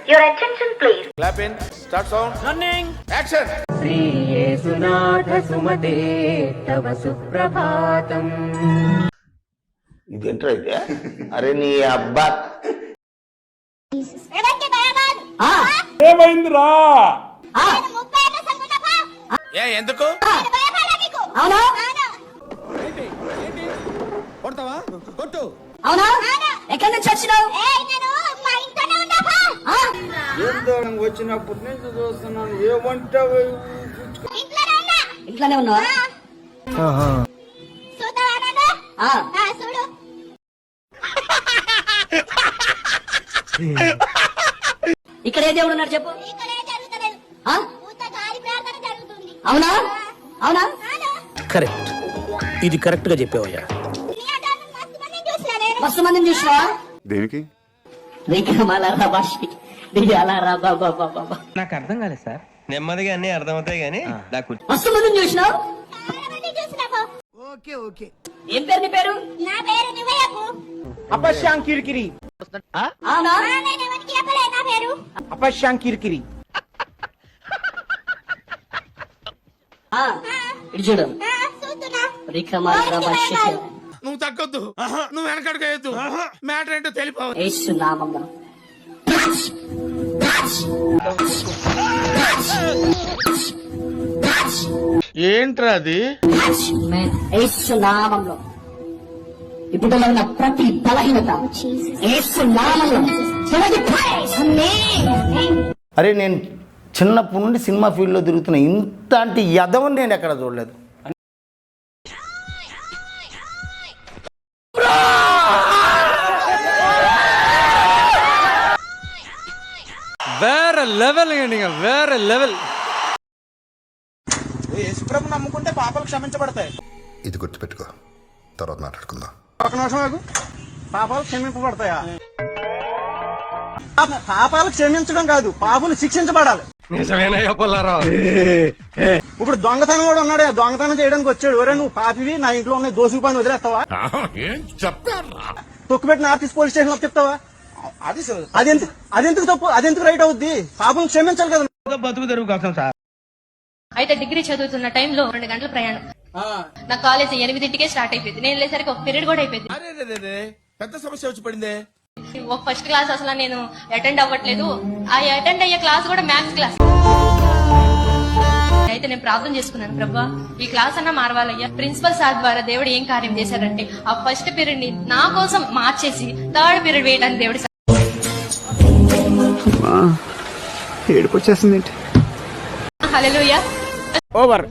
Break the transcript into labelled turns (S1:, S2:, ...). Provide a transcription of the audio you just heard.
S1: Your attention please.
S2: Clap in. Start sound.
S3: Running.
S2: Action.
S4: Shri యేసునాథ సుమతే తవ సుప్రభాతం.
S5: ఇదేంట్రా అయితే? అరే నీ అబ్బా
S3: ఏమైందిరా?
S2: ఎందుకు
S6: అవునా
S2: కొడతావా? కొట్టు.
S6: అవునా ఎక్కడి నుంచి వచ్చినావు?
S3: వచ్చినప్పటి నుంచి చూస్తున్నాను. ఏమంటావు?
S6: ఇంట్లోనే ఉన్నావా? ఇక్కడ ఏ దేవుడు ఉన్నారు చెప్పు. అవునా అవునా
S7: కరెక్ట్, ఇది కరెక్ట్ గా చెప్పావయ్యా.
S6: మస్తు మందిని చూసినావా?
S8: దేనికి?
S4: నాకు అర్థం కాలేదు సార్.
S9: నెమ్మదిగా అన్ని అర్థమవుతాయి గానీ నాకు
S6: మస్తు మందిని చూసినావు. ఏం పేరు నీ పేరు?
S3: అపశ్యాం కిరికిరి.
S6: అవునా
S3: అపశ్యాం కిరికిరి.
S6: ఇటు చూడు.
S2: నువ్వు తగ్గొద్దు, నువ్వు వెనకడుగు వేయొద్దు. మ్యాటర్ ఏంటో తెలిపావు.
S6: యేసు నామములో
S2: ఏంట్రా అది?
S6: యేసు నామములో ఇప్పుడు ఉన్న ప్రతి బలహీనత యేసు నామములో
S5: అరే నేను చిన్నప్పటి నుండి సినిమా ఫీల్డ్లో తిరుగుతున్నా, ఇంతటి యదవని నేను ఎక్కడ చూడలేదు.
S3: వేరే లెవెల్ వేరే లెవెల్.
S2: యేసుప్రభు నమ్ముకుంటే పాపాలు క్షమించబడతాయి.
S8: ఇది గుర్తుపెట్టుకో, తర్వాత మాట్లాడుకుందాం.
S2: ఒక నిమిషం ఆగు. పాపాలు క్షమింపబడతాయా? పాపాలు క్షమించడం కాదు, పాపులు శిక్షించబడాలి.
S9: నిజమేనయ్యా పుల్లారావు.
S2: ఇప్పుడు దొంగతనం కూడా ఉన్నాడు, దొంగతనం చేయడానికి వచ్చాడు. ఒరే నువ్వు పాపివి, నా ఇంట్లో ఉన్న దోసుకు పని వదిలేస్తావా? తొక్కుపెట్టి నార్త్ పోలీస్ స్టేషన్ లో చెప్తావా? అదెందుకు తప్పు, అదెందుకు రైట్ అవుద్ది? పాపం క్షమించాలి కదా.
S9: బతుకు తెరువు కోసం సార్.
S10: అయితే డిగ్రీ చదువుతున్న టైంలో 2 గంటల ప్రయాణం. నా కాలేజ్ 8ంటికే స్టార్ట్ అయిపోయింది. నేను వెళ్ళేసరికి ఒక పీరియడ్ కూడా అయిపోయింది.
S2: పెద్ద సమస్య వచ్చి పడిందే.
S10: ఒక ఫస్ట్ క్లాస్ అసలు నేను అటెండ్ అవ్వట్లేదు. ఆ అటెండ్ అయ్యే క్లాస్ కూడా మ్యాథ్స్ క్లాస్. అయితే నేను ప్రార్థన చేసుకున్నాను, ప్రభా ఈ క్లాస్ అన్నా మారవాలయ్యా. ప్రిన్సిపల్ సార్ ద్వారా దేవుడు ఏం కార్యం చేశారంటే ఆ ఫస్ట్ పీరియడ్ ని నా కోసం మార్చేసి 3rd పీరియడ్ వేయడానికి దేవుడు.
S8: ఏడుపు వచ్చేసింది.
S10: హల్లెలూయా.
S3: ఓవర్.